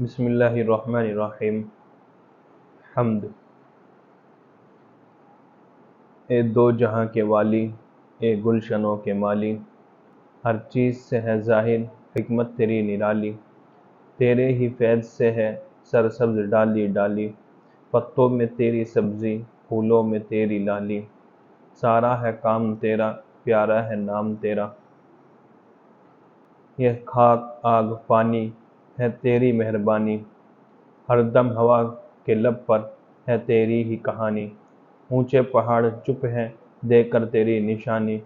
بسم اللہ الرحمن الرحیم۔ حمد۔ اے دو جہاں کے والی، اے گلشنوں کے مالی، ہر چیز سے ہے ظاہر حکمت تیری نرالی، تیرے ہی فیض سے ہے سرسبز ڈالی ڈالی، پتوں میں تیری سبزی پھولوں میں تیری لالی، سارا ہے کام تیرا پیارا ہے نام تیرا، یہ خاک آگ پانی ہے تیری مہربانی، ہر دم ہوا کے لب پر ہے تیری ہی کہانی، اونچے پہاڑ چپ ہیں دیکھ کر تیری نشانی،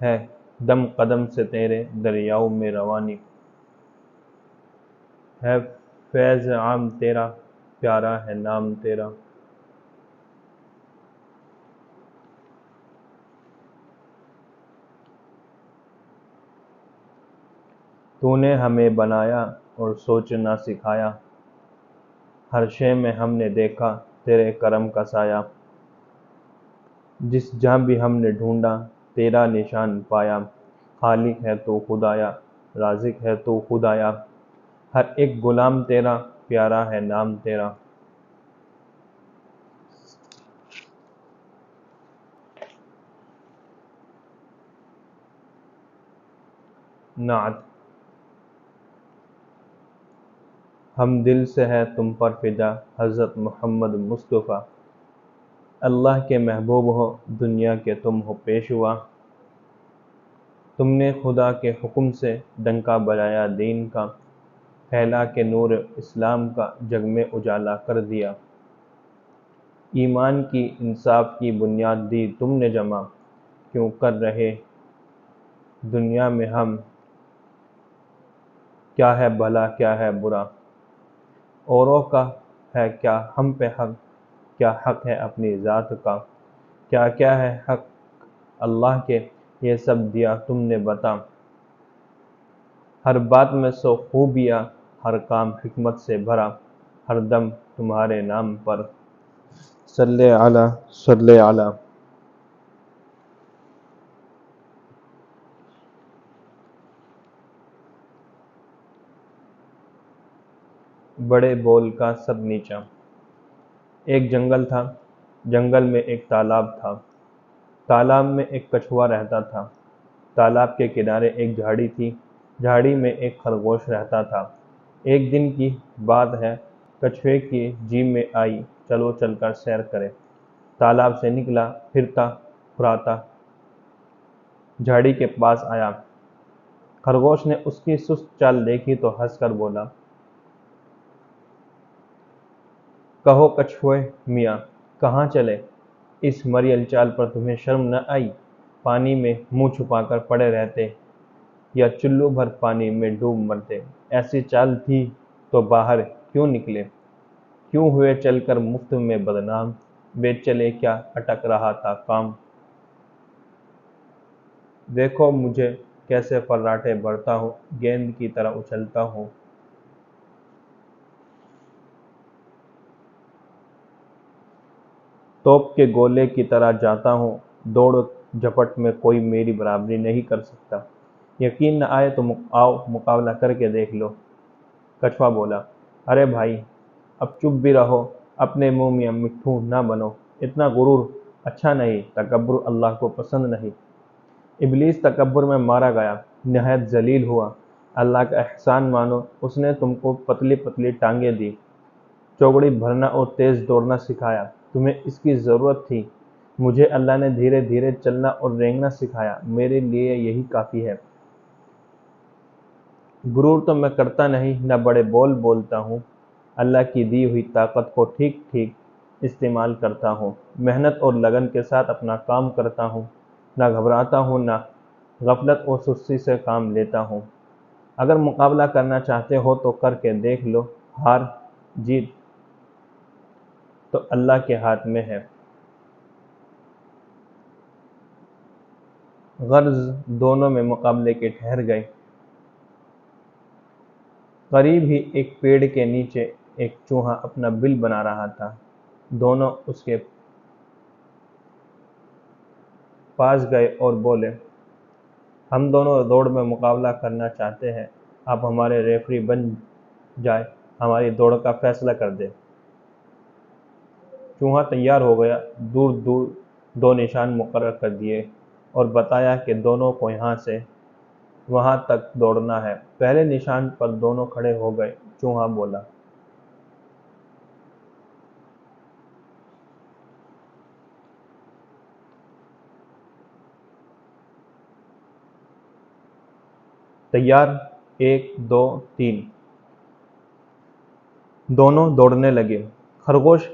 ہے دم قدم سے تیرے دریاؤں میں روانی، ہے فیض عام تیرا پیارا ہے نام تیرا۔ تو نے ہمیں بنایا اور سوچنا سکھایا، ہر شے میں ہم نے دیکھا تیرے کرم کا سایہ، جس جہاں بھی ہم نے ڈھونڈا تیرا نشان پایا، خالق ہے تو خدایا رازق ہے تو خدایا، ہر ایک غلام تیرا پیارا ہے نام تیرا۔ نعت۔ ہم دل سے ہے تم پر فدا حضرت محمد مصطفیٰ، اللہ کے محبوب ہو دنیا کے تم ہو پیشوا، تم نے خدا کے حکم سے ڈنکا بجایا دین کا، پھیلا کے نور اسلام کا جگ میں اجالا کر دیا، ایمان کی انصاف کی بنیاد دی تم نے جمع، کیوں کر رہے دنیا میں ہم کیا ہے بھلا کیا ہے برا، اوروں کا ہے کیا ہم پہ حق، کیا حق ہے اپنی ذات کا، کیا کیا ہے حق اللہ کے یہ سب دیا تم نے بتا، ہر بات میں سو خوبیاں ہر کام حکمت سے بھرا، ہر دم تمہارے نام پر صلی علی صلی علی۔ بڑے بول کا سب نیچا۔ ایک جنگل تھا، جنگل میں ایک تالاب تھا، تالاب میں ایک کچھوا رہتا تھا، تالاب کے کنارے ایک جھاڑی تھی، جھاڑی میں ایک خرگوش رہتا تھا۔ ایک دن کی بات ہے، کچھوے کی جی میں آئی چلو چل کر سیر کرے، تالاب سے نکلا پھرتا پھراتا جھاڑی کے پاس آیا، خرگوش نے اس کی سست چال دیکھی تو ہنس کر بولا، کہو کچھوے میاں کہاں چلے، اس مریل چال پر تمہیں شرم نہ آئی، پانی میں منہ چھپا کر پڑے رہتے یا چلو بھر پانی میں ڈوب مرتے، ایسی چال تھی تو باہر کیوں نکلے، کیوں ہوئے چل کر مفت میں بدنام، بے چلے کیا اٹک رہا تھا کام، دیکھو مجھے کیسے فراٹے بھرتا ہوں، گیند کی طرح اچھلتا ہوں، توپ کے گولے کی طرح جاتا ہوں، دوڑ جھپٹ میں کوئی میری برابری نہیں کر سکتا، یقین نہ آئے تو آؤ مقابلہ کر کے دیکھ لو۔ کچھوا بولا، ارے بھائی اب چپ بھی رہو، اپنے منہ میں مٹھو نہ بنو، اتنا غرور اچھا نہیں، تکبر اللہ کو پسند نہیں۔ ابلیس تکبر میں مارا گیا، نہایت ذلیل ہوا، اللہ کا احسان مانو، اس نے تم کو پتلی پتلی ٹانگیں دی، چوگڑی بھرنا اور تیز دوڑنا سکھایا، تمہیں اس کی ضرورت تھی، مجھے اللہ نے دھیرے دھیرے چلنا اور رینگنا سکھایا، میرے لیے یہی کافی ہے۔ غرور تو میں کرتا نہیں، نہ بڑے بول بولتا ہوں، اللہ کی دی ہوئی طاقت کو ٹھیک ٹھیک استعمال کرتا ہوں، محنت اور لگن کے ساتھ اپنا کام کرتا ہوں، نہ گھبراتا ہوں، نہ غفلت اور سستی سے کام لیتا ہوں۔ اگر مقابلہ کرنا چاہتے ہو تو کر کے دیکھ لو، ہار جیت تو اللہ کے ہاتھ میں ہے۔ غرض دونوں میں مقابلے کے ٹھہر گئے، قریب ہی ایک پیڑ کے نیچے ایک چوہا اپنا بل بنا رہا تھا، دونوں اس کے پاس گئے اور بولے، ہم دونوں دوڑ میں مقابلہ کرنا چاہتے ہیں، آپ ہمارے ریفری بن جائے، ہماری دوڑ کا فیصلہ کر دے۔ چوہا تیار ہو گیا، دور دور 2 نشان مقرر کر دیے اور بتایا کہ دونوں کو یہاں سے وہاں تک دوڑنا ہے۔ پہلے نشان پر دونوں کھڑے ہو گئے۔ چوہا بولا، تیار، 1 2 3۔ دونوں دوڑنے لگے۔ خرگوش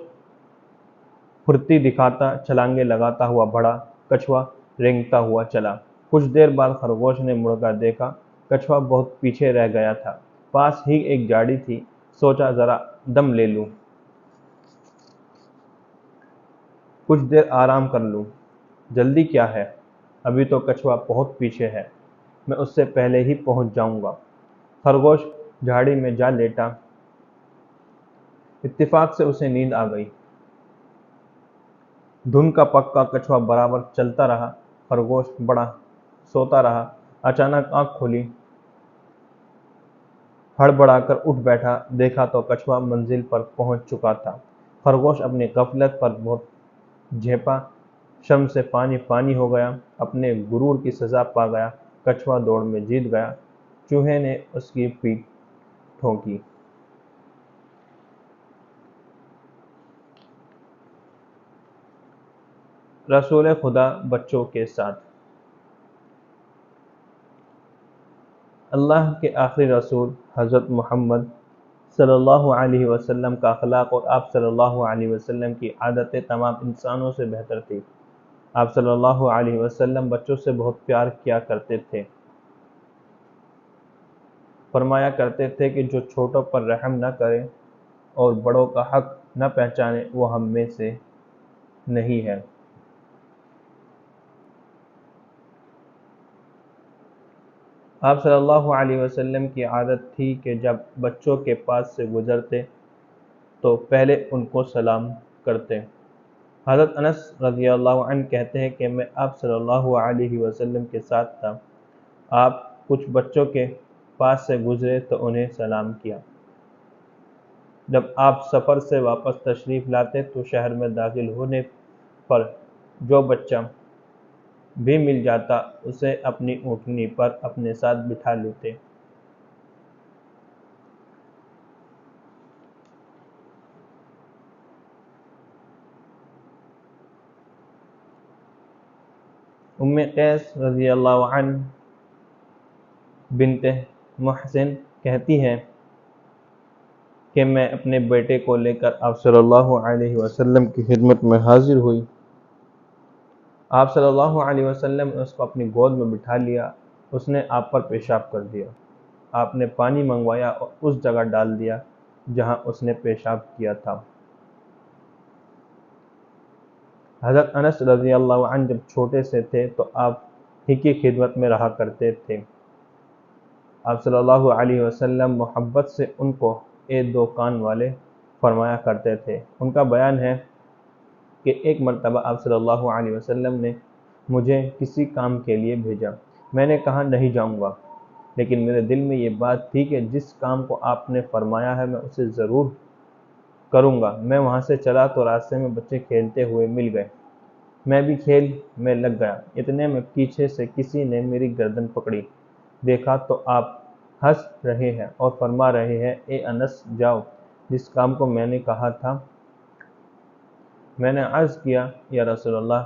پھرتی دکھاتا چھلانگیں لگاتا ہوا بڑھا، کچھوا رینگتا ہوا چلا۔ کچھ دیر بعد خرگوش نے مڑ کر دیکھا، کچھوا بہت پیچھے رہ گیا تھا۔ پاس ہی ایک جھاڑی تھی، سوچا ذرا دم لے لوں، کچھ دیر آرام کر لوں۔ جلدی کیا ہے، ابھی تو کچھوا بہت پیچھے ہے، میں اس سے پہلے ہی پہنچ جاؤں گا۔ خرگوش جھاڑی میں جا لیٹا۔ اتفاق سے اسے نیند آ گئی۔ دھن کا پکا کچھوا برابر چلتا رہا، خرگوش بڑا سوتا رہا۔ اچانک آنکھ کھلی، ہڑبڑا کر اٹھ بیٹھا، دیکھا تو کچھوا منزل پر پہنچ چکا تھا۔ خرگوش اپنی غفلت پر بہت جھیپا، شرم سے پانی پانی ہو گیا، اپنے غرور کی سزا پا گیا۔ کچھوا دوڑ میں جیت گیا، چوہے نے اس کی پیٹھ ٹھونکی۔ رسول خدا بچوں کے ساتھ۔ اللہ کے آخری رسول حضرت محمد صلی اللہ علیہ وسلم کا اخلاق اور آپ صلی اللہ علیہ وسلم کی عادتیں تمام انسانوں سے بہتر تھی۔ آپ صلی اللہ علیہ وسلم بچوں سے بہت پیار کیا کرتے تھے۔ فرمایا کرتے تھے کہ جو چھوٹوں پر رحم نہ کرے اور بڑوں کا حق نہ پہچانے وہ ہم میں سے نہیں ہے۔ آپ صلی اللہ علیہ وسلم کی عادت تھی کہ جب بچوں کے پاس سے گزرتے تو پہلے ان کو سلام کرتے۔ حضرت انس رضی اللہ عنہ کہتے ہیں کہ میں آپ صلی اللہ علیہ وسلم کے ساتھ تھا۔ آپ کچھ بچوں کے پاس سے گزرے تو انہیں سلام کیا۔ جب آپ سفر سے واپس تشریف لاتے تو شہر میں داخل ہونے پر جو بچہ بھی مل جاتا اسے اپنی اونٹنی پر اپنے ساتھ بٹھا لیتے۔ ام قیس رضی اللہ عنہ بنت محسن کہتی ہیں کہ میں اپنے بیٹے کو لے کر آپ صلی اللہ علیہ وسلم کی خدمت میں حاضر ہوئی۔ آپ صلی اللہ علیہ وسلم نے اس کو اپنی گود میں بٹھا لیا۔ اس نے آپ پر پیشاب کر دیا۔ آپ نے پانی منگوایا اور اس جگہ ڈال دیا جہاں اس نے پیشاب کیا تھا۔ حضرت انس رضی اللہ عنہ جب چھوٹے سے تھے تو آپ ہی کی خدمت میں رہا کرتے تھے۔ آپ صلی اللہ علیہ وسلم محبت سے ان کو اے 2 کان والے فرمایا کرتے تھے۔ ان کا بیان ہے کہ ایک مرتبہ آپ صلی اللہ علیہ وسلم نے مجھے کسی کام کے لیے بھیجا۔ میں نے کہا نہیں جاؤں گا، لیکن میرے دل میں یہ بات تھی کہ جس کام کو آپ نے فرمایا ہے میں اسے ضرور کروں گا۔ میں وہاں سے چلا تو راستے میں بچے کھیلتے ہوئے مل گئے، میں بھی کھیل میں لگ گیا۔ اتنے میں پیچھے سے کسی نے میری گردن پکڑی، دیکھا تو آپ ہنس رہے ہیں اور فرما رہے ہیں اے انس جاؤ جس کام کو میں نے کہا تھا۔ میں نے عرض کیا یا رسول اللہ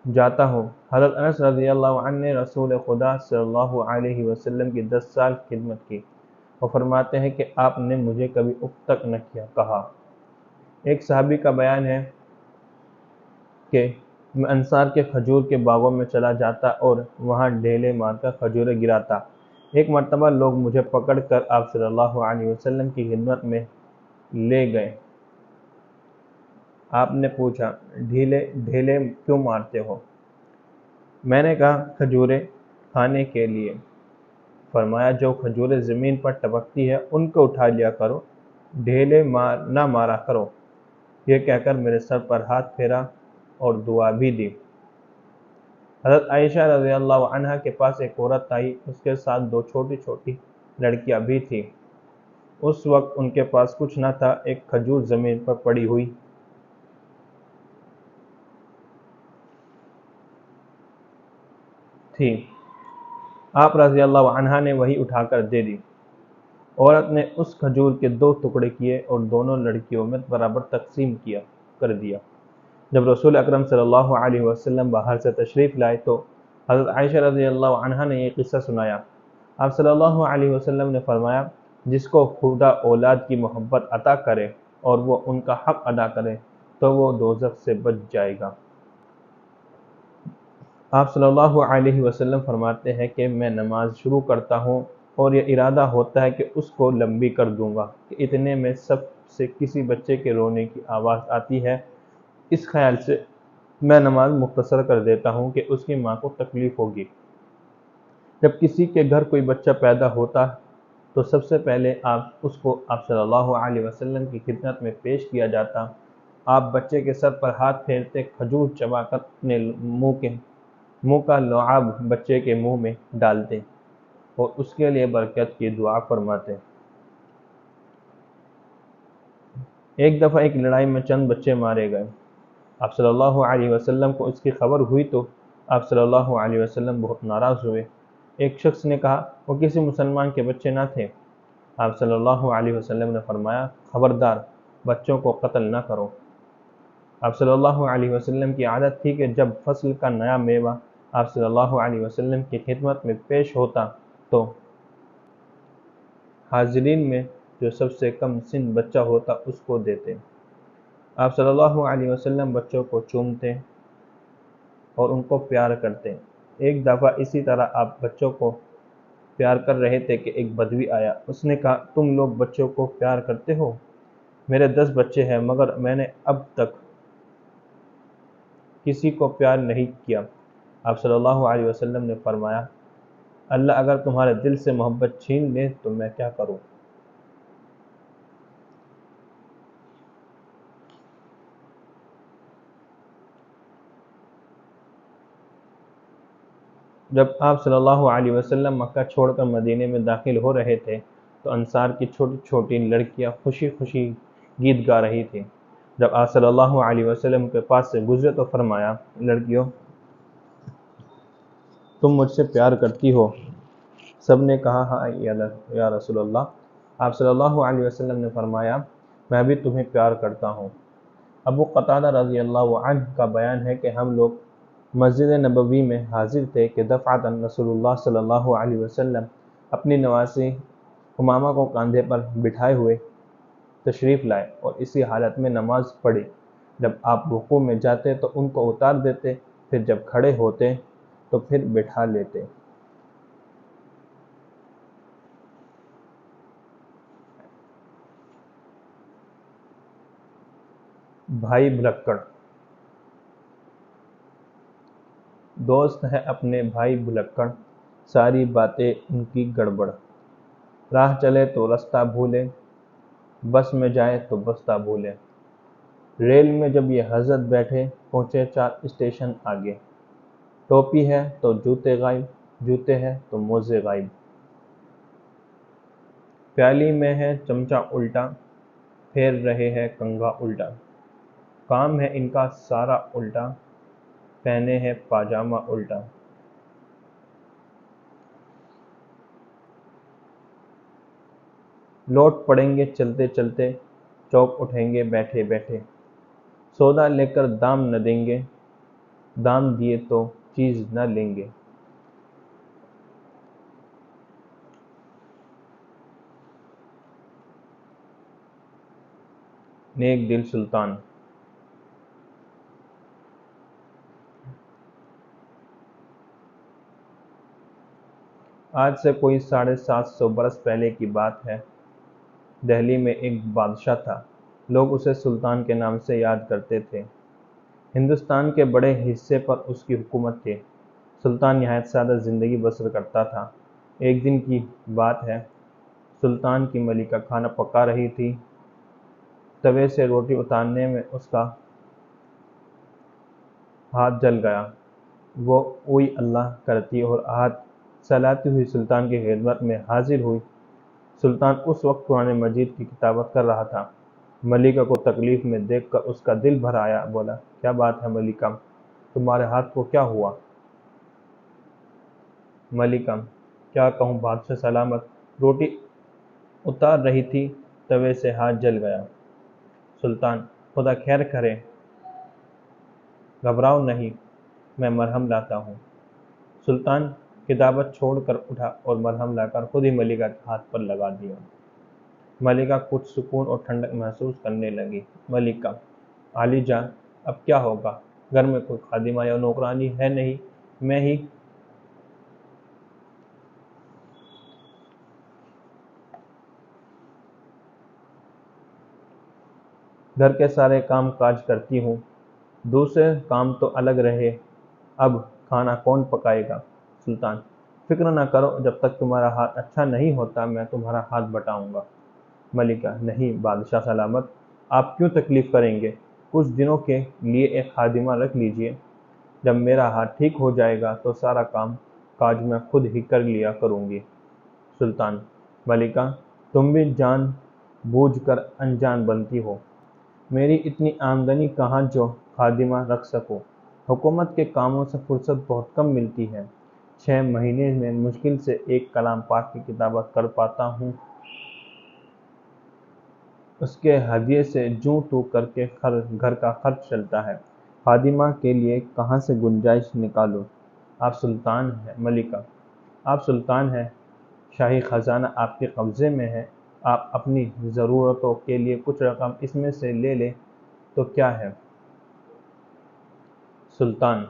جاتا ہوں۔ حضرت انس رضی اللہ عنہ نے رسول خدا صلی اللہ علیہ وسلم کی 10 سال خدمت کی۔ وہ فرماتے ہیں کہ آپ نے مجھے کبھی اف تک نہ کہا۔ ایک صحابی کا بیان ہے کہ میں انصار کے کھجور کے باغوں میں چلا جاتا اور وہاں ڈھیلے مار کر کھجوریں گراتا۔ ایک مرتبہ لوگ مجھے پکڑ کر آپ صلی اللہ علیہ وسلم کی خدمت میں لے گئے۔ آپ نے پوچھا ڈھیلے کیوں مارتے ہو؟ میں نے کہا کھجوریں کھانے کے لیے۔ فرمایا جو کھجوریں زمین پر ٹپکتی ہے ان کو اٹھا لیا کرو، ڈھیلے نہ مارا کرو۔ یہ کہہ کر میرے سر پر ہاتھ پھیرا اور دعا بھی دی۔ حضرت عائشہ رضی اللہ عنہا کے پاس ایک عورت آئی، اس کے ساتھ 2 چھوٹی چھوٹی لڑکیاں بھی تھیں۔ اس وقت ان کے پاس کچھ نہ تھا، ایک کھجور زمین پر پڑی ہوئی تھی۔ آپ رضی اللہ عنہا نے وہی اٹھا کر دے دی۔ عورت نے اس کھجور کے 2 ٹکڑے کیے اور دونوں لڑکیوں میں برابر تقسیم کر دیا۔ جب رسول اکرم صلی اللہ علیہ وسلم باہر سے تشریف لائے تو حضرت عائشہ رضی اللہ عنہا نے یہ قصہ سنایا۔ آپ صلی اللہ علیہ وسلم نے فرمایا، جس کو خدا اولاد کی محبت عطا کرے اور وہ ان کا حق ادا کرے تو وہ دوزخ سے بچ جائے گا۔ آپ صلی اللہ علیہ وسلم فرماتے ہیں کہ میں نماز شروع کرتا ہوں اور یہ ارادہ ہوتا ہے کہ اس کو لمبی کر دوں گا کہ اتنے میں سب سے کسی بچے کے رونے کی آواز آتی ہے۔ اس خیال سے میں نماز مختصر کر دیتا ہوں کہ اس کی ماں کو تکلیف ہوگی۔ جب کسی کے گھر کوئی بچہ پیدا ہوتا تو سب سے پہلے اس کو آپ صلی اللہ علیہ وسلم کی خدمت میں پیش کیا جاتا۔ آپ بچے کے سر پر ہاتھ پھیرتے، کھجور چبا کر اپنے منہ کا لعاب بچے کے منہ میں ڈالتے اور اس کے لیے برکت کی دعا فرماتے۔ ایک دفعہ ایک لڑائی میں چند بچے مارے گئے۔ آپ صلی اللہ علیہ وسلم کو اس کی خبر ہوئی تو آپ صلی اللہ علیہ وسلم بہت ناراض ہوئے۔ ایک شخص نے کہا، وہ کسی مسلمان کے بچے نہ تھے۔ آپ صلی اللہ علیہ وسلم نے فرمایا، خبردار، بچوں کو قتل نہ کرو۔ آپ صلی اللہ علیہ وسلم کی عادت تھی کہ جب فصل کا نیا میوہ آپ صلی اللہ علیہ وسلم کی خدمت میں پیش ہوتا تو حاضرین میں جو سب سے کم سن بچہ ہوتا اس کو دیتے۔ آپ صلی اللہ علیہ وسلم بچوں کو چومتے اور ان کو پیار کرتے۔ ایک دفعہ اسی طرح آپ بچوں کو پیار کر رہے تھے کہ ایک بدوی آیا۔ اس نے کہا، تم لوگ بچوں کو پیار کرتے ہو؟ میرے 10 بچے ہیں مگر میں نے اب تک کسی کو پیار نہیں کیا۔ آپ صلی اللہ علیہ وسلم نے فرمایا، اللہ اگر تمہارے دل سے محبت چھین لے تو میں کیا کروں؟ جب آپ صلی اللہ علیہ وسلم مکہ چھوڑ کر مدینے میں داخل ہو رہے تھے تو انصار کی چھوٹی چھوٹی لڑکیاں خوشی خوشی گیت گا رہی تھیں۔ جب آپ صلی اللہ علیہ وسلم کے پاس سے گزرے تو فرمایا، لڑکیوں، تم مجھ سے پیار کرتی ہو؟ سب نے کہا، ہاں یا رسول اللہ۔ آپ صلی اللہ علیہ وسلم نے فرمایا، میں بھی تمہیں پیار کرتا ہوں۔ ابو قتادہ رضی اللہ عنہ کا بیان ہے کہ ہم لوگ مسجد نبوی میں حاضر تھے کہ دفعتاً رسول اللہ صلی اللہ علیہ وسلم اپنی نواسی امامہ کو کاندھے پر بٹھائے ہوئے تشریف لائے اور اسی حالت میں نماز پڑھی۔ جب آپ رکوع میں جاتے تو ان کو اتار دیتے، پھر جب کھڑے ہوتے تو پھر بٹھا لیتے۔ بھائی بھلکڑ۔ دوست ہے اپنے بھائی بھلکڑ، ساری باتیں ان کی گڑبڑ۔ راہ چلے تو رستہ بھولے، بس میں جائے تو بستہ بھولے۔ ریل میں جب یہ حضرت بیٹھے، پہنچے 4 اسٹیشن آگے۔ ٹوپی ہے تو جوتے غائب، جوتے ہے تو موزے غائب۔ پیالی میں ہے چمچہ الٹا، پھیر رہے ہے کنگھا الٹا۔ کام ہے ان کا سارا الٹا، پہنے ہے پاجامہ الٹا۔ لوٹ پڑیں گے چلتے چلتے، چوک اٹھیں گے بیٹھے بیٹھے۔ سودا لے کر دام نہ دیں گے، دام دیے تو چیز نہ لیں گے۔ نیک دل سلطان۔ آج سے کوئی 750 برس پہلے کی بات ہے۔ دہلی میں ایک بادشاہ تھا، لوگ اسے سلطان کے نام سے یاد کرتے تھے۔ ہندوستان کے بڑے حصے پر اس کی حکومت تھی۔ سلطان نہایت سادہ زندگی بسر کرتا تھا۔ ایک دن کی بات ہے، سلطان کی ملکہ کھانا پکا رہی تھی۔ توے سے روٹی اتارنے میں اس کا ہاتھ جل گیا۔ وہ اوئی اللہ کرتی اور ہاتھ سلاتی ہوئی سلطان کی خدمت میں حاضر ہوئی۔ سلطان اس وقت قرآن مجید کی کتابت کر رہا تھا۔ ملکہ کو تکلیف میں دیکھ کر اس کا دل بھر آیا۔ بولا، کیا بات ہے ملکہ، تمہارے ہاتھ کو کیا ہوا؟ ملکہ، کیا کہوں بادشاہ سلامت، روٹی اتار رہی تھی، توے سے ہاتھ جل گیا۔ سلطان، خدا خیر کرے، گھبراؤ نہیں، میں مرہم لاتا ہوں۔ سلطان کتابت چھوڑ کر اٹھا اور مرہم لا کر خود ہی ملکہ کے ہاتھ پر لگا دیا۔ ملکہ کچھ سکون اور ٹھنڈک محسوس کرنے لگی۔ ملکہ، عالی جان، اب کیا ہوگا؟ گھر میں کوئی خادمہ یا نوکرانی ہے نہیں، میں ہی گھر کے سارے کام کاج کرتی ہوں، دوسرے کام تو الگ رہے، اب کھانا کون پکائے گا؟ سلطان، فکر نہ کرو، جب تک تمہارا ہاتھ اچھا نہیں ہوتا میں تمہارا ہاتھ بٹاؤں گا۔ ملکہ، نہیں بادشاہ سلامت، آپ کیوں تکلیف کریں گے؟ کچھ دنوں کے لیے ایک خادمہ رکھ لیجئے، جب میرا ہاتھ ٹھیک ہو جائے گا تو سارا کام کاج میں خود ہی کر لیا کروں گی۔ سلطان، ملکہ، تم بھی جان بوجھ کر انجان بنتی ہو، میری اتنی آمدنی کہاں جو خادمہ رکھ سکوں؟ حکومت کے کاموں سے فرصت بہت کم ملتی ہے، 6 مہینے میں مشکل سے ایک کلام پاک کی کتابت کر پاتا ہوں، اس کے ہدیے سے جوں تو کر کے گھر کا خرچ چلتا ہے، خادمہ کے لیے کہاں سے گنجائش نکالوں؟ آپ سلطان ہیں ملکہ، آپ سلطان ہیں، شاہی خزانہ آپ کے قبضے میں ہے، آپ اپنی ضرورتوں کے لیے کچھ رقم اس میں سے لے لیں تو کیا ہے؟ سلطان،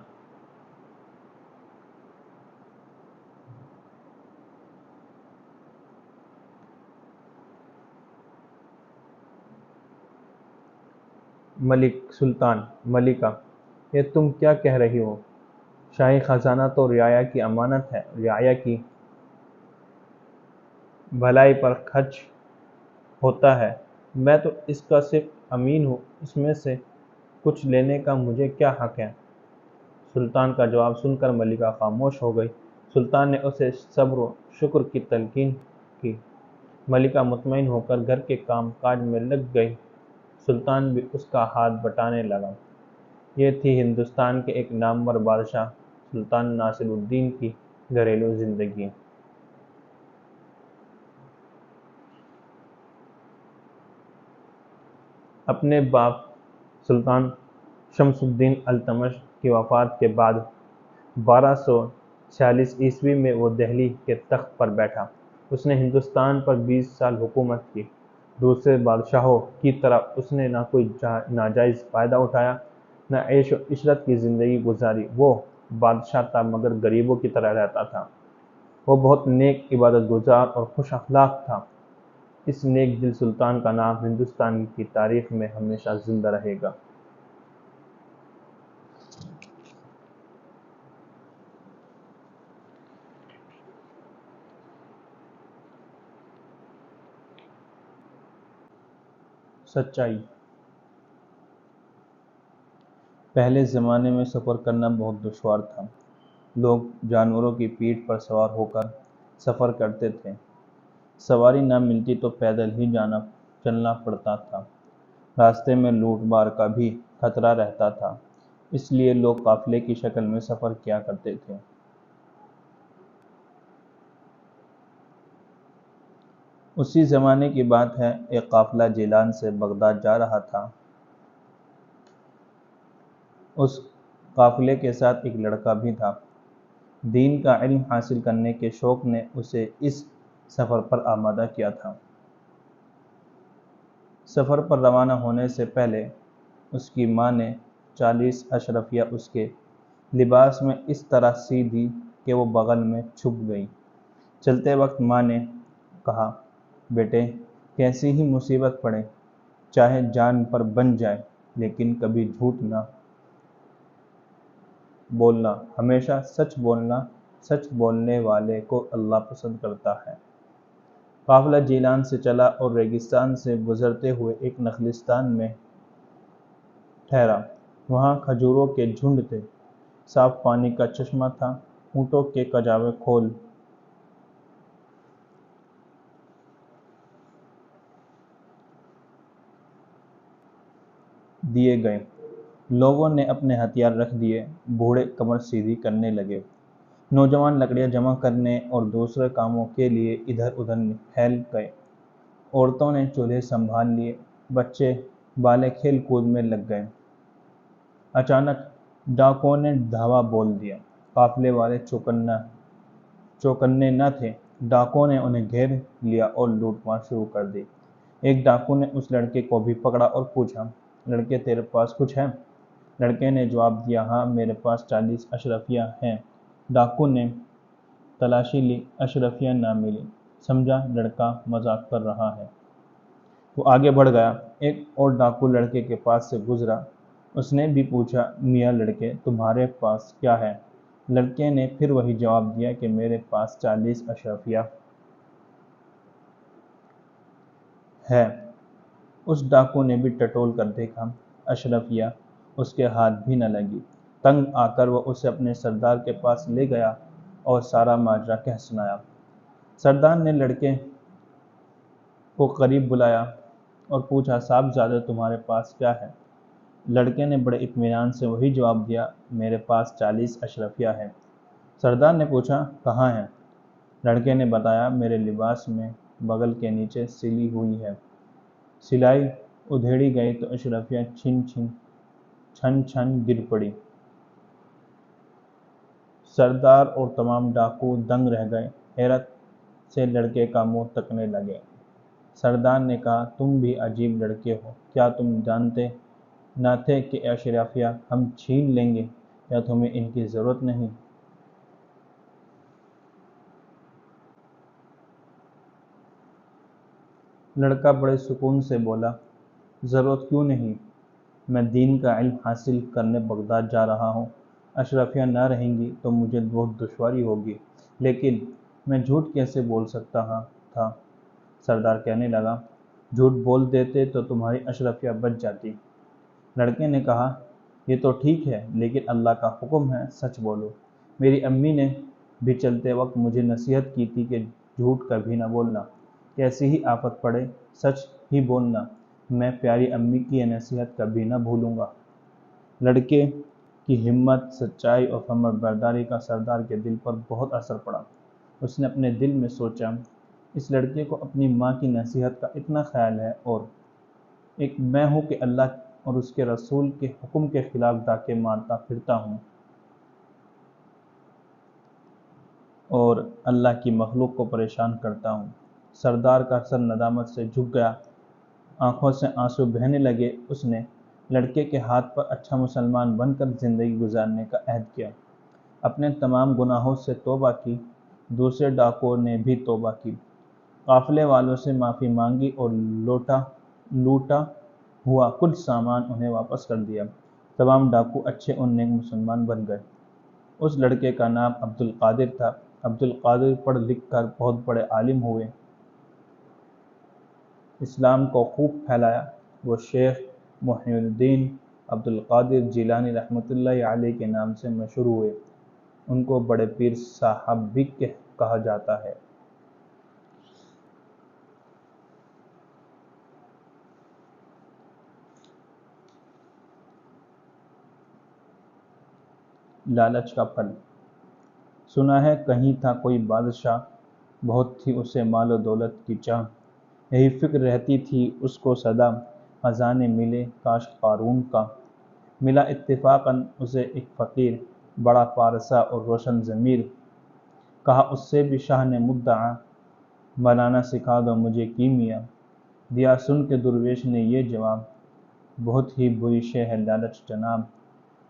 سلطان، ملکہ، یہ تم کیا کہہ رہی ہو؟ شاہی خزانہ تو رعایا کی امانت ہے، رعایا کی بھلائی پر خرچ ہوتا ہے، میں تو اس کا صرف امین ہوں، اس میں سے کچھ لینے کا مجھے کیا حق ہے؟ سلطان کا جواب سن کر ملکہ خاموش ہو گئی۔ سلطان نے اسے صبر و شکر کی تلقین کی۔ ملکہ مطمئن ہو کر گھر کے کام کاج میں لگ گئی۔ سلطان بھی اس کا ہاتھ بٹانے لگا۔ یہ تھی ہندوستان کے ایک نامور بادشاہ سلطان ناصر الدین کی گھریلو زندگی۔ اپنے باپ سلطان شمس الدین التمش کی وفات کے بعد 1246 میں وہ دہلی کے تخت پر بیٹھا۔ اس نے ہندوستان پر 20 سال حکومت کی۔ دوسرے بادشاہوں کی طرح اس نے نہ کوئی ناجائز فائدہ اٹھایا، نہ عیش و عشرت کی زندگی گزاری۔ وہ بادشاہ تھا مگر غریبوں کی طرح رہتا تھا۔ وہ بہت نیک، عبادت گزار اور خوش اخلاق تھا۔ اس نیک دل سلطان کا نام ہندوستان کی تاریخ میں ہمیشہ زندہ رہے گا۔ سچائی۔ پہلے زمانے میں سفر کرنا بہت دشوار تھا۔ لوگ جانوروں کی پیٹھ پر سوار ہو کر سفر کرتے تھے۔ سواری نہ ملتی تو پیدل ہی چلنا پڑتا تھا۔ راستے میں لوٹ مار کا بھی خطرہ رہتا تھا، اس لیے لوگ قافلے کی شکل میں سفر کیا کرتے تھے۔ اسی زمانے کی بات ہے، ایک قافلہ جیلان سے بغداد جا رہا تھا۔ اس قافلے کے ساتھ ایک لڑکا بھی تھا۔ دین کا علم حاصل کرنے کے شوق نے اسے اس سفر پر آمادہ کیا تھا۔ سفر پر روانہ ہونے سے پہلے اس کی ماں نے 40 اشرفیاں اس کے لباس میں اس طرح سی دی کہ وہ بغل میں چھپ گئی۔ چلتے وقت ماں نے کہا، بیٹے، کیسی ہی مصیبت پڑے، چاہے جان پر بن جائے، لیکن کبھی جھوٹ نہ بولنا، ہمیشہ سچ بولنا، سچ بولنے والے کو اللہ پسند کرتا ہے۔ قافلہ جیلان سے چلا اور ریگستان سے گزرتے ہوئے ایک نخلستان میں ٹھہرا۔ وہاں کھجوروں کے جھنڈ تھے، صاف پانی کا چشمہ تھا، اونٹوں کے کجاوے کھول دیے گئے۔ لوگوں نے اپنے ہتھیار رکھ دیے، بوڑھے کمر سیدھی کرنے لگے، نوجوان لکڑیاں جمع کرنے اور دوسرے کاموں کے لیے ادھر ادھر پھیل گئے، عورتوں نے چولہے سنبھال لیے، بچے بالے کھیل کود میں لگ گئے۔ اچانک ڈاکوؤں نے دھاوا بول دیا۔ قافلے والے چوکنے نہ تھے، ڈاکوؤں نے انہیں گھیر لیا اور لوٹ مار شروع کر دی۔ ایک ڈاکو نے اس لڑکے کو بھی پکڑا اور پوچھا، لڑکے تیرے پاس کچھ ہے؟ لڑکے نے جواب دیا، ہاں میرے پاس 40 اشرفیاں ہیں۔ ڈاکو نے تلاشی لی، اشرفیاں نہ ملی، سمجھا لڑکا مذاق کر رہا ہے۔ وہ آگے بڑھ گیا۔ ایک اور ڈاکو لڑکے کے پاس سے گزرا، اس نے بھی پوچھا، میاں لڑکے تمہارے پاس کیا ہے؟ لڑکے نے پھر وہی جواب دیا کہ میرے پاس 40 اشرفیاں ہے۔ اس ڈاکو نے بھی ٹٹول کر دیکھا، اشرفیاں اس کے ہاتھ بھی نہ لگی۔ تنگ آ کر وہ اسے اپنے سردار کے پاس لے گیا اور سارا ماجرا کہہ سنایا۔ سردار نے لڑکے کو قریب بلایا اور پوچھا، صاحبزادے تمہارے پاس کیا ہے؟ لڑکے نے بڑے اطمینان سے وہی جواب دیا، میرے پاس 40 اشرفیاں ہیں۔ سردار نے پوچھا، کہاں ہیں؟ لڑکے نے بتایا، میرے لباس میں بغل کے نیچے سلی ہوئی ہے۔ سلائی ادھیڑی گئی تو اشرفیاں چھن چھن گر پڑی۔ سردار اور تمام ڈاکو دنگ رہ گئے، حیرت سے لڑکے کا منہ تکنے لگے۔ سردار نے کہا، تم بھی عجیب لڑکے ہو، کیا تم جانتے نہ تھے کہ اشرفیاں ہم چھین لیں گے یا تمہیں ان کی ضرورت نہیں؟ لڑکا بڑے سکون سے بولا، ضرورت کیوں نہیں؟ میں دین کا علم حاصل کرنے بغداد جا رہا ہوں، اشرفیاں نہ رہیں گی تو مجھے بہت دشواری ہوگی، لیکن میں جھوٹ کیسے بول سکتا تھا؟ سردار کہنے لگا، جھوٹ بول دیتے تو تمہاری اشرفیاں بچ جاتی۔ لڑکے نے کہا، یہ تو ٹھیک ہے، لیکن اللہ کا حکم ہے سچ بولو۔ میری امی نے بھی چلتے وقت مجھے نصیحت کی تھی کہ جھوٹ کبھی نہ بولنا، کیسی ہی آفت پڑے سچ ہی بولنا۔ میں پیاری امی کی یہ نصیحت کبھی نہ بھولوں گا۔ لڑکے کی ہمت، سچائی اور فرمانبرداری کا سردار کے دل پر بہت اثر پڑا۔ اس نے اپنے دل میں سوچا، اس لڑکے کو اپنی ماں کی نصیحت کا اتنا خیال ہے، اور ایک میں ہوں کہ اللہ اور اس کے رسول کے حکم کے خلاف ڈاکے مارتا پھرتا ہوں اور اللہ کی مخلوق کو پریشان کرتا ہوں۔ سردار کا سر ندامت سے جھک گیا، آنکھوں سے آنسو بہنے لگے۔ اس نے لڑکے کے ہاتھ پر اچھا مسلمان بن کر زندگی گزارنے کا عہد کیا، اپنے تمام گناہوں سے توبہ کی۔ دوسرے ڈاکوؤں نے بھی توبہ کی، قافلے والوں سے معافی مانگی اور لوٹا ہوا کچھ سامان انہیں واپس کر دیا۔ تمام ڈاکو اچھے اور نیک مسلمان بن گئے۔ اس لڑکے کا نام عبدالقادر تھا۔ عبدالقادر پڑھ لکھ کر بہت بڑے عالم ہوئے، اسلام کو خوب پھیلایا۔ وہ شیخ محی الدین عبدالقادر جیلانی رحمۃ اللہ علیہ کے نام سے مشہور ہوئے۔ ان کو بڑے پیر صاحب بھی کہا جاتا ہے۔ لالچ کا پھل۔ سنا ہے کہیں تھا کوئی بادشاہ، بہت تھی اسے مال و دولت کی چاہ، یہی فکر رہتی تھی اس کو سدا، خزانے ملے کاش قارون کا۔ ملا اتفاقاً اسے ایک فقیر، بڑا پارسا اور روشن ضمیر، کہا اس سے بھی شاہ نے مدعا، بنانا سکھا دو مجھے کیمیا۔ دیا سن کے درویش نے یہ جواب، بہت ہی بری شے ہے لالچ جناب۔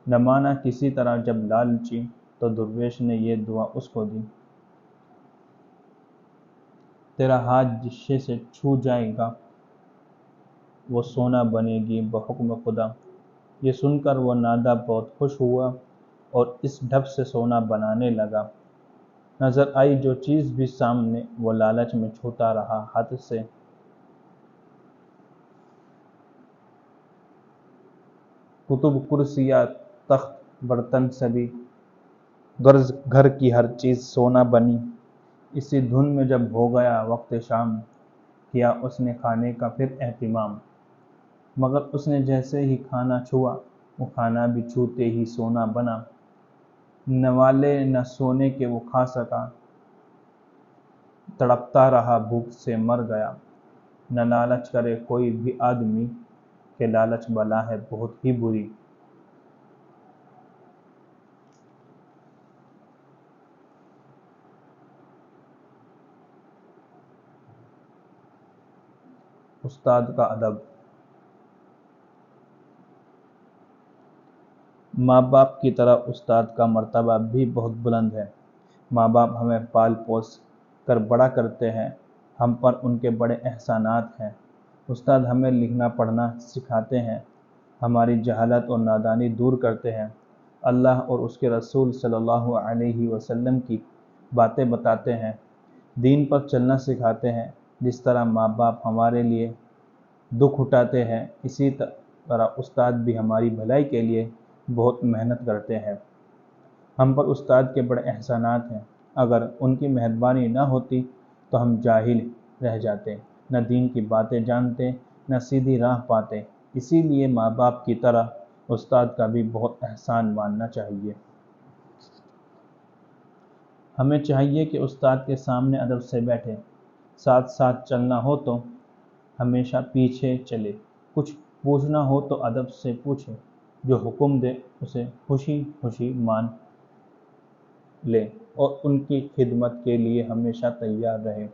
نہ مانا کسی طرح جب لالچی، تو درویش نے یہ دعا اس کو دی، تیرا ہاتھ جس شے سے چھو جائے گا وہ سونا بنے گی بحکم خدا۔ یہ سن کر وہ نادا بہت خوش ہوا اور اس ڈھب سے سونا بنانے لگا۔ نظر آئی جو چیز بھی سامنے، وہ لالچ میں چھوتا رہا ہاتھ سے۔ کتب کرسیاں تخت برتن سبھی، غرض گھر کی ہر چیز سونا بنی۔ اسی دھن میں جب ہو گیا وقت شام، کیا اس نے کھانے کا پھر اہتمام۔ مگر اس نے جیسے ہی کھانا چھوا وہ کھانا بھی چھوتے ہی سونا بنا، نہ والے نہ سونے کے وہ کھا سکا، تڑپتا رہا بھوک سے مر گیا۔ نہ لالچ کرے کوئی بھی آدمی کہ لالچ بلا ہے بہت ہی بری۔ استاد کا ادب۔ ماں باپ کی طرح استاد کا مرتبہ بھی بہت بلند ہے۔ ماں باپ ہمیں پال پوس کر بڑا کرتے ہیں، ہم پر ان کے بڑے احسانات ہیں۔ استاد ہمیں لکھنا پڑھنا سکھاتے ہیں، ہماری جہالت اور نادانی دور کرتے ہیں، اللہ اور اس کے رسول صلی اللہ علیہ وسلم کی باتیں بتاتے ہیں، دین پر چلنا سکھاتے ہیں۔ جس طرح ماں باپ ہمارے لیے دکھ اٹھاتے ہیں، اسی طرح استاد بھی ہماری بھلائی کے لیے بہت محنت کرتے ہیں۔ ہم پر استاد کے بڑے احسانات ہیں، اگر ان کی مہربانی نہ ہوتی تو ہم جاہل رہ جاتے، نہ دین کی باتیں جانتے، نہ سیدھی راہ پاتے۔ اسی لیے ماں باپ کی طرح استاد کا بھی بہت احسان ماننا چاہیے۔ ہمیں چاہیے کہ استاد کے سامنے ادب سے بیٹھے، ساتھ ساتھ چلنا ہو تو ہمیشہ پیچھے چلے، کچھ پوچھنا ہو تو ادب سے پوچھے، جو حکم دے اسے خوشی خوشی مان لے اور ان کی خدمت کے لیے ہمیشہ تیار رہے۔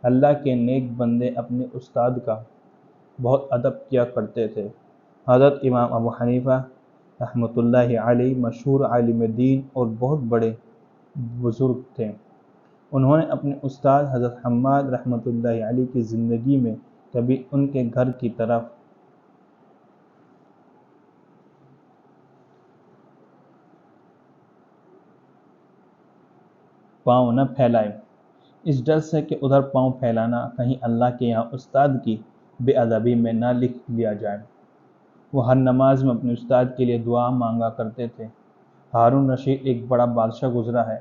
اللہ کے نیک بندے اپنے استاد کا بہت ادب کیا کرتے تھے۔ حضرت امام ابو حنیفہ رحمۃ اللہ علیہ مشہور عالم دین اور بہت بڑے بزرگ تھے۔ انہوں نے اپنے استاد حضرت حماد رحمۃ اللہ علیہ کی زندگی میں کبھی ان کے گھر کی طرف پاؤں نہ پھیلائے، اس ڈر سے کہ ادھر پاؤں پھیلانا کہیں اللہ کے یہاں استاد کی بے ادبی میں نہ لکھ لیا جائے۔ وہ ہر نماز میں اپنے استاد کے لیے دعا مانگا کرتے تھے۔ ہارون رشید ایک بڑا بادشاہ گزرا ہے،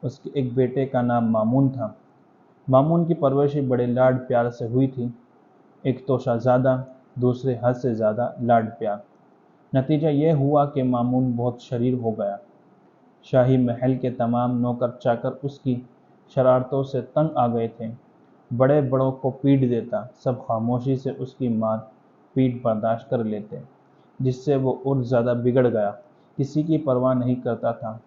اس کے ایک بیٹے کا نام مامون تھا۔ مامون کی پرورش بڑے لاڈ پیار سے ہوئی تھی، ایک تو شہزادہ، دوسرے حد سے زیادہ لاڈ پیار۔ نتیجہ یہ ہوا کہ مامون بہت شریر ہو گیا۔ شاہی محل کے تمام نوکر چاکر اس کی شرارتوں سے تنگ آ گئے تھے۔ بڑے بڑوں کو پیٹ دیتا، سب خاموشی سے اس کی مار پیٹ برداشت کر لیتے، جس سے وہ اور زیادہ بگڑ گیا، کسی کی پرواہ نہیں کرتا تھا۔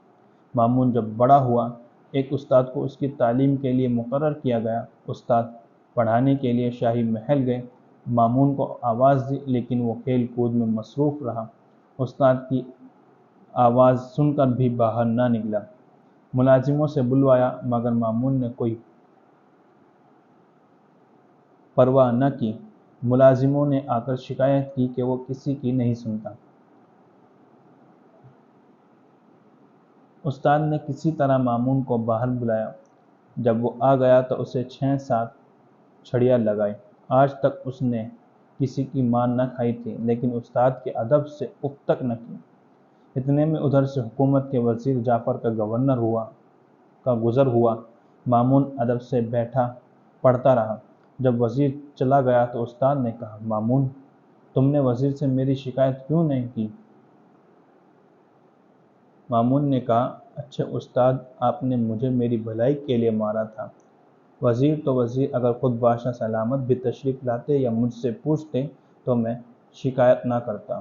مامون جب بڑا ہوا، ایک استاد کو اس کی تعلیم کے لیے مقرر کیا گیا۔ استاد پڑھانے کے لیے شاہی محل گئے، مامون کو آواز دی لیکن وہ کھیل کود میں مصروف رہا۔ استاد کی آواز سن کر بھی باہر نہ نکلا۔ ملازموں سے بلوایا مگر مامون نے کوئی پرواہ نہ کی۔ ملازموں نے آ کر شکایت کی کہ وہ کسی کی نہیں سنتا۔ استاد نے کسی طرح مامون کو باہر بلایا۔ جب وہ آ گیا تو اسے 6-7 چھڑیاں لگائی۔ آج تک اس نے کسی کی مار نہ کھائی تھی، لیکن استاد کے ادب سے اف تک نہ کی۔ اتنے میں ادھر سے حکومت کے وزیر جعفر کا گزر ہوا۔ مامون ادب سے بیٹھا پڑھتا رہا۔ جب وزیر چلا گیا تو استاد نے کہا، مامون، تم نے وزیر سے میری شکایت کیوں نہیں کی؟ مامون نے کہا، اچھے استاد، آپ نے مجھے میری بھلائی کے لیے مارا تھا۔ وزیر تو وزیر، اگر خود بادشاہ سلامت بھی تشریف لاتے یا مجھ سے پوچھتے تو میں شکایت نہ کرتا۔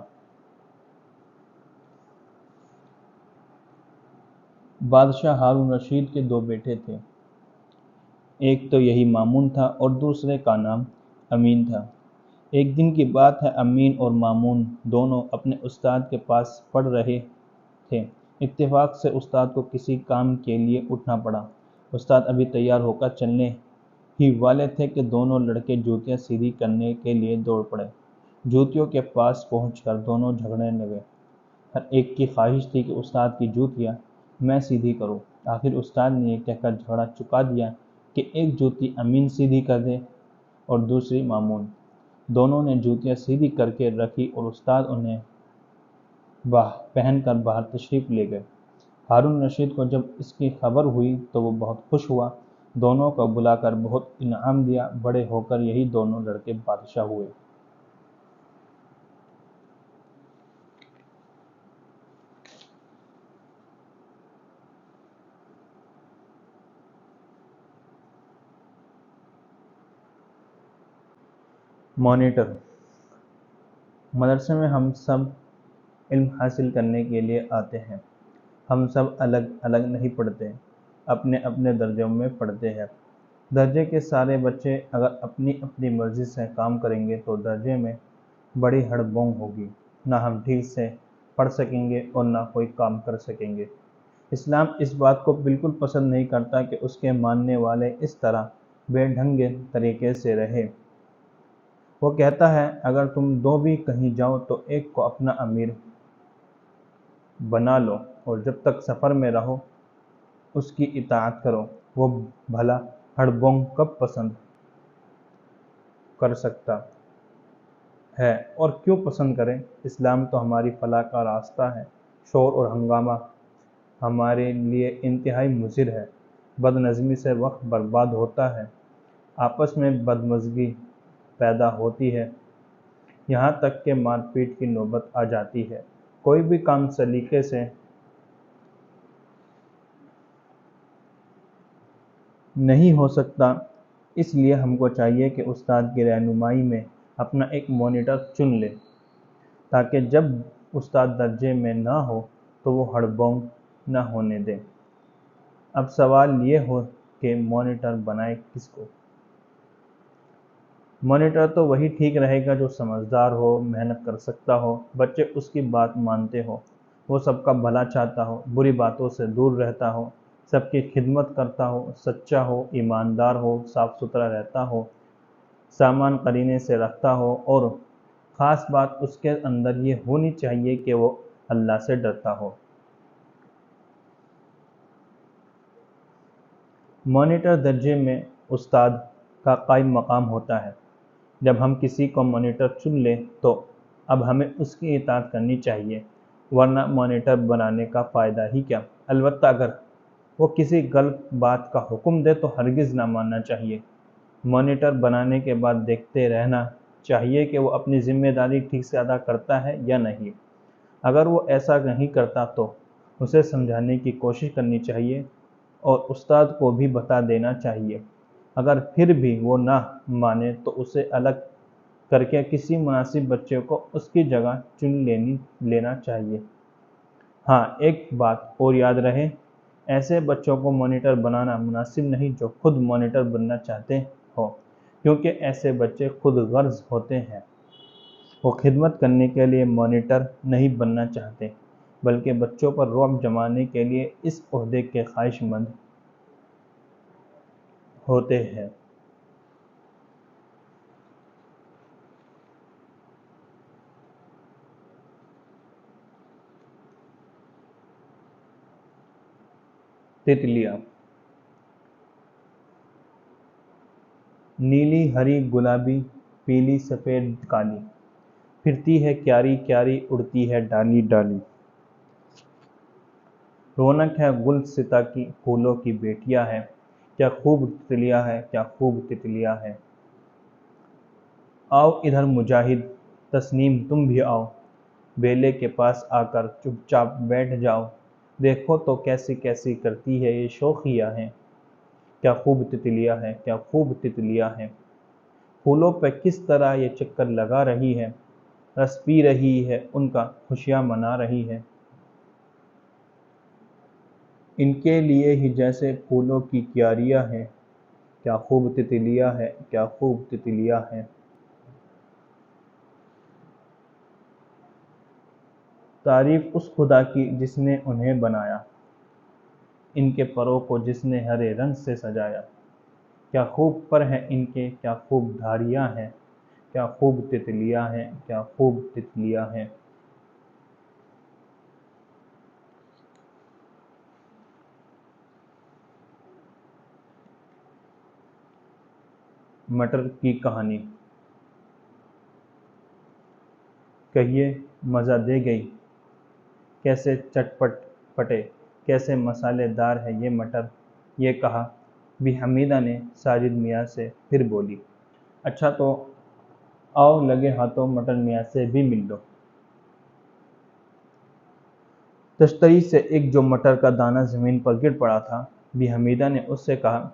بادشاہ ہارون رشید کے 2 بیٹے تھے، ایک تو یہی مامون تھا اور دوسرے کا نام امین تھا۔ ایک دن کی بات ہے، امین اور مامون دونوں اپنے استاد کے پاس پڑھ رہے تھے۔ اتفاق سے استاد کو کسی کام کے لیے اٹھنا پڑا۔ استاد ابھی تیار ہو کر چلنے ہی والے تھے کہ دونوں لڑکے جوتیاں سیدھی کرنے کے لیے دوڑ پڑے۔ جوتیوں کے پاس پہنچ کر دونوں جھگڑنے لگے۔ ہر ایک کی خواہش تھی کہ استاد کی جوتیاں میں سیدھی کروں۔ آخر استاد نے یہ کہہ کر جھگڑا چکا دیا کہ ایک جوتی امین سیدھی کر دے اور دوسری مامون۔ دونوں نے جوتیاں سیدھی کر کے رکھی اور استاد انہیں پہن کر باہر تشریف لے گئے۔ ہارون رشید کو جب اس کی خبر ہوئی تو وہ بہت خوش ہوا، دونوں کو بلا کر بہت انعام دیا۔ بڑے ہو کر یہی دونوں لڑکے بادشاہ ہوئے۔ مانیٹر مدرسے میں ہم سب علم حاصل کرنے کے لیے آتے ہیں۔ ہم سب الگ الگ نہیں پڑھتے، اپنے اپنے درجوں میں پڑھتے ہیں۔ درجے کے سارے بچے اگر اپنی اپنی مرضی سے کام کریں گے تو درجے میں بڑی ہڑبڑ ہوگی، نہ ہم ٹھیک سے پڑھ سکیں گے اور نہ کوئی کام کر سکیں گے۔ اسلام اس بات کو بالکل پسند نہیں کرتا کہ اس کے ماننے والے اس طرح بے ڈھنگے طریقے سے رہیں۔ وہ کہتا ہے اگر تم دو بھی کہیں جاؤ تو ایک کو اپنا امیر بنا لو اور جب تک سفر میں رہو اس کی اطاعت کرو۔ وہ بھلا ہڑبڑ کب پسند کر سکتا ہے اور کیوں پسند کرے؟ اسلام تو ہماری فلاح کا راستہ ہے۔ شور اور ہنگامہ ہمارے لیے انتہائی مضر ہے۔ بد نظمی سے وقت برباد ہوتا ہے، آپس میں بدمزگی پیدا ہوتی ہے، یہاں تک کہ مار پیٹ کی نوبت آ جاتی ہے۔ کوئی بھی کام سلیقے سے نہیں ہو سکتا، اس لیے ہم کو چاہیے کہ استاد کی رہنمائی میں اپنا ایک مانیٹر چن لے تاکہ جب استاد درجے میں نہ ہو تو وہ ہڑبڑ نہ ہونے دے۔ اب سوال یہ ہو کہ مانیٹر بنائے کس کو؟ مانیٹر تو وہی ٹھیک رہے گا جو سمجھدار ہو، محنت کر سکتا ہو، بچے اس کی بات مانتے ہو، وہ سب کا بھلا چاہتا ہو، بری باتوں سے دور رہتا ہو، سب کی خدمت کرتا ہو، سچا ہو، ایماندار ہو، صاف ستھرا رہتا ہو، سامان قرینے سے رکھتا ہو، اور خاص بات اس کے اندر یہ ہونی چاہیے کہ وہ اللہ سے ڈرتا ہو۔ مانیٹر درجے میں استاد کا قائم مقام ہوتا ہے۔ جب ہم کسی کو مانیٹر چن لیں تو اب ہمیں اس کی اطاعت کرنی چاہیے، ورنہ مانیٹر بنانے کا فائدہ ہی کیا؟ البتہ اگر وہ کسی غلط بات کا حکم دے تو ہرگز نہ ماننا چاہیے۔ مانیٹر بنانے کے بعد دیکھتے رہنا چاہیے کہ وہ اپنی ذمہ داری ٹھیک سے ادا کرتا ہے یا نہیں۔ اگر وہ ایسا نہیں کرتا تو اسے سمجھانے کی کوشش کرنی چاہیے اور استاد کو بھی بتا دینا چاہیے۔ اگر پھر بھی وہ نہ مانے تو اسے الگ کر کے کسی مناسب بچے کو اس کی جگہ چن لینا چاہیے۔ ہاں، ایک بات اور یاد رہے، ایسے بچوں کو مانیٹر بنانا مناسب نہیں جو خود مانیٹر بننا چاہتے ہوں، کیونکہ ایسے بچے خود غرض ہوتے ہیں۔ وہ خدمت کرنے کے لیے مانیٹر نہیں بننا چاہتے، بلکہ بچوں پر رعب جمانے کے لیے اس عہدے کے خواہش مند ہوتے ہیں۔ تتلیاں نیلی، ہری، گلابی، پیلی، سفید، کالی، پھرتی ہے کیاری کیاری، اڑتی ہے ڈالی ڈالی۔ رونق ہے گلستاں کی، پھولوں کی بیٹیاں ہیں، کیا خوب تتلیاں ہیں، کیا خوب تتلیاں ہیں۔ آؤ ادھر مجاہد، تسنیم تم بھی آؤ، بیلے کے پاس آ کر چپ چاپ بیٹھ جاؤ، دیکھو تو کیسی کیسی کرتی ہے یہ شوخیاں ہیں، کیا خوب تتلیاں ہیں، کیا خوب تتلیاں ہیں۔ پھولوں پہ کس طرح یہ چکر لگا رہی ہے، رس پی رہی ہے ان کا، خوشیاں منا رہی ہے۔ ان کے لیے ہی جیسے پھولوں کی کیاریاں ہیں، کیا خوب تتلیاں ہیں، کیا خوب تتلیاں ہیں۔ تعریف اس خدا کی جس نے انہیں بنایا، ان کے پروں کو جس نے ہرے رنگ سے سجایا، کیا خوب پر ہیں ان کے، کیا خوب دھاریاں ہیں، کیا خوب تتلیاں ہیں، کیا خوب تتلیاں ہیں۔ مٹر کی کہانی کہیے مزہ دے گئی، کیسے چٹپٹ پٹے، کیسے مسالے دار ہے یہ مٹر، یہ کہا بی حمیدہ نے ساجد میاں سے۔ پھر بولی اچھا تو آؤ لگے ہاتھوں مٹر میاں سے بھی مل لو۔ تشتری سے ایک جو مٹر کا دانہ زمین پر گر پڑا تھا، بی حمیدہ نے اس سے کہا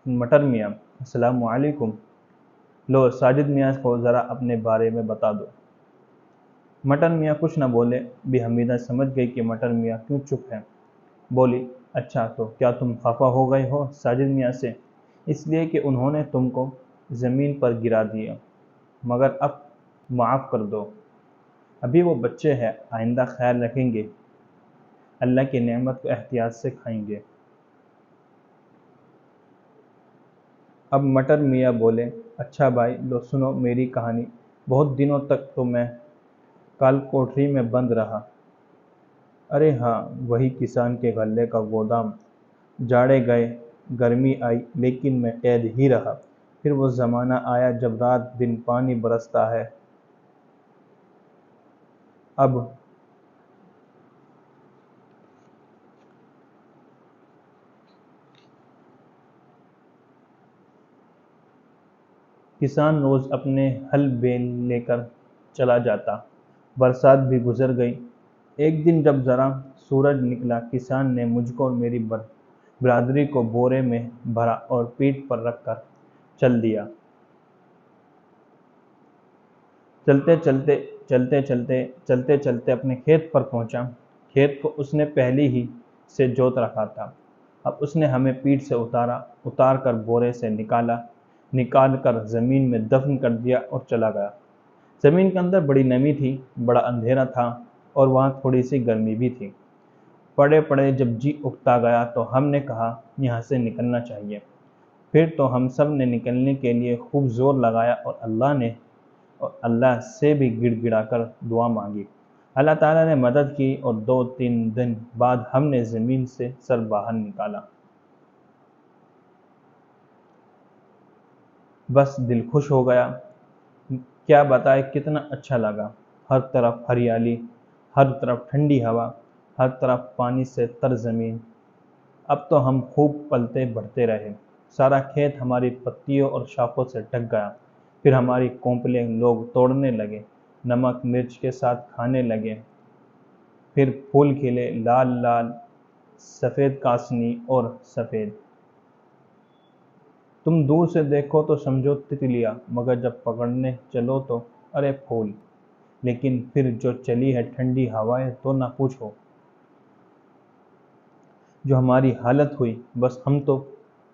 مٹر میاں السلام علیکم، لو ساجد میاں کو ذرا اپنے بارے میں بتا دو۔ مٹر میاں کچھ نہ بولے۔ بی حمیدہ سمجھ گئی کہ مٹر میاں کیوں چپ ہیں۔ بولی، اچھا تو کیا تم خفا ہو گئے ہو ساجد میاں سے؟ اس لیے کہ انہوں نے تم کو زمین پر گرا دیا، مگر اب معاف کر دو، ابھی وہ بچے ہیں، آئندہ خیال رکھیں گے، اللہ کی نعمت کو احتیاط سے کھائیں گے۔ اب مٹر میاں بولے، اچھا بھائی لو سنو میری کہانی۔ بہت دنوں تک تو میں کال کوٹری میں بند رہا۔ ارے ہاں، وہی کسان کے غلے کا گودام۔ جاڑے گئے، گرمی آئی، لیکن میں قید ہی رہا۔ پھر وہ زمانہ آیا جب رات دن پانی برستا ہے۔ اب کسان روز اپنے ہل بیل لے کر چلا جاتا۔ برسات بھی گزر گئی۔ ایک دن جب ذرا سورج نکلا، کسان نے مجھ کو اور میری برادری کو بورے میں بھرا اور پیٹھ پر رکھ کر چل دیا۔ چلتے چلتے اپنے کھیت پر پہنچا۔ کھیت کو اس نے پہلے ہی سے جوت رکھا تھا۔ اب اس نے ہمیں پیٹھ سے اتار کر بورے سے نکال کر زمین میں دفن کر دیا اور چلا گیا۔ زمین کے اندر بڑی نمی تھی، بڑا اندھیرا تھا اور وہاں تھوڑی سی گرمی بھی تھی۔ پڑے پڑے جب جی اکتا گیا تو ہم نے کہا یہاں سے نکلنا چاہیے۔ پھر تو ہم سب نے نکلنے کے لیے خوب زور لگایا اور اللہ سے بھی گڑ گڑا کر دعا مانگی۔ اللہ تعالیٰ نے مدد کی اور 2-3 دن بعد ہم نے زمین سے سر باہر نکالا۔ بس دل خوش ہو گیا، کیا بتائے کتنا اچھا لگا۔ ہر طرف ہریالی، ہر طرف ٹھنڈی ہوا، ہر طرف پانی سے تر زمین۔ اب تو ہم خوب پلتے بڑھتے رہے۔ سارا کھیت ہماری پتیوں اور شاخوں سے ڈھک گیا۔ پھر ہماری کونپلیں لوگ توڑنے لگے، نمک مرچ کے ساتھ کھانے لگے۔ پھر پھول کھلے، لال لال، سفید کاسنی اور سفید۔ تم دور سے دیکھو تو سمجھو تتلیاں، مگر جب پکڑنے چلو تو ارے پھول۔ لیکن پھر جو چلی ہے ٹھنڈی ہوائیں تو نہ پوچھو۔ جو ہماری حالت ہوئی، بس ہم تو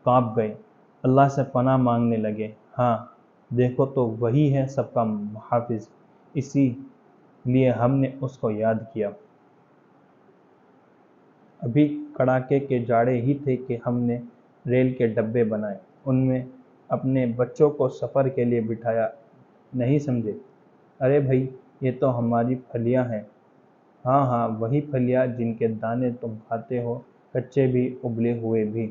کانپ گئے، اللہ سے پناہ مانگنے لگے۔ ہاں دیکھو تو وہی ہے سب کا محافظ، اسی لیے ہم نے اس کو یاد کیا۔ ابھی کڑاکے کے جاڑے ہی تھے کہ ہم نے ریل کے ڈبے بنائے، ان میں اپنے بچوں کو سفر کے لیے بٹھایا۔ نہیں سمجھے؟ ارے بھائی یہ تو ہماری پھلیاں ہیں۔ ہاں وہی پھلیاں جن کے دانے تم کھاتے ہو، کچے بھی ابلے ہوئے بھی۔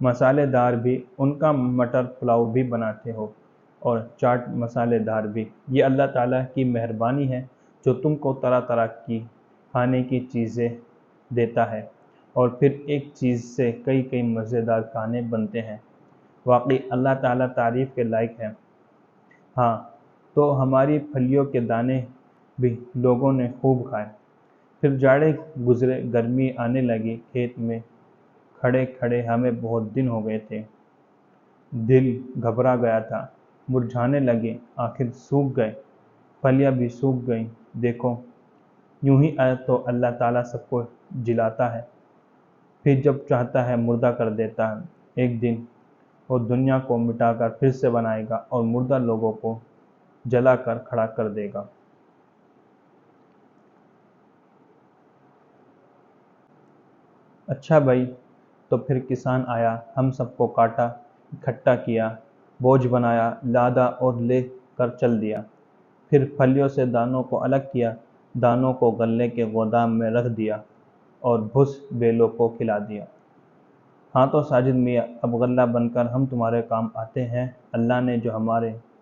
مسالے دار بھی، ان کا مٹر پلاؤ بھی بناتے ہو، اور چاٹ مسالے دار بھی۔ یہ اللہ تعالیٰ کی مہربانی ہے جو تم کو طرح طرح کی کھانے کی چیزیں دیتا ہے، اور پھر ایک چیز سے کئی مزیدار کھانے بنتے ہیں۔ واقعی اللہ تعالیٰ تعریف کے لائق ہے۔ ہاں تو ہماری پھلیوں کے دانے بھی لوگوں نے خوب کھائے۔ پھر جاڑے گزرے، گرمی آنے لگی۔ کھیت میں کھڑے کھڑے ہمیں بہت دن ہو گئے تھے۔ دل گھبرا گیا تھا، مرجھانے لگے، آخر سوکھ گئے، پھلیاں بھی سوکھ گئیں۔ دیکھو یوں ہی تو اللہ تعالیٰ سب کو جلاتا ہے، پھر جب چاہتا ہے مردہ کر دیتا ہے۔ ایک دن وہ دنیا کو مٹا کر پھر سے بنائے گا اور مردہ لوگوں کو جلا کر کھڑا کر دے گا۔ اچھا بھائی، تو پھر کسان آیا، ہم سب کو کاٹا، اکٹھا کیا، بوجھ بنایا، لادا اور لے کر چل دیا۔ پھر پھلیوں سے دانوں کو الگ کیا، دانوں کو غلے کے گودام میں رکھ دیا اور بھس بیلوں کو کھلا دیا۔ ہاں تو ساجد میاں، اب غلہ بن کر ہم تمہارے کام آتے ہیں۔ اللہ نے جو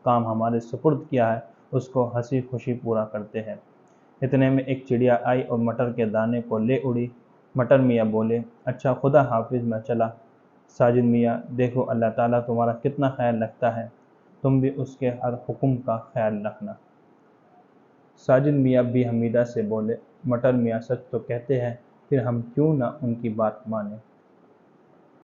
کام ہمارے سپرد کیا ہے اس کو ہنسی خوشی پورا کرتے ہیں۔ اتنے میں ایک چڑیا آئی اور مٹر کے دانے کو لے اڑی۔ مٹر میاں بولے، اچھا خدا حافظ، میں چلا۔ ساجد میاں، دیکھو اللہ تعالیٰ تمہارا کتنا خیال رکھتا ہے، تم بھی اس کے ہر حکم کا خیال رکھنا۔ ساجد میاں بی حمیدہ سے بولے، مٹر میاں سچ تو کہتے ہیں، پھر ہم کیوں نہ ان کی بات مانیں۔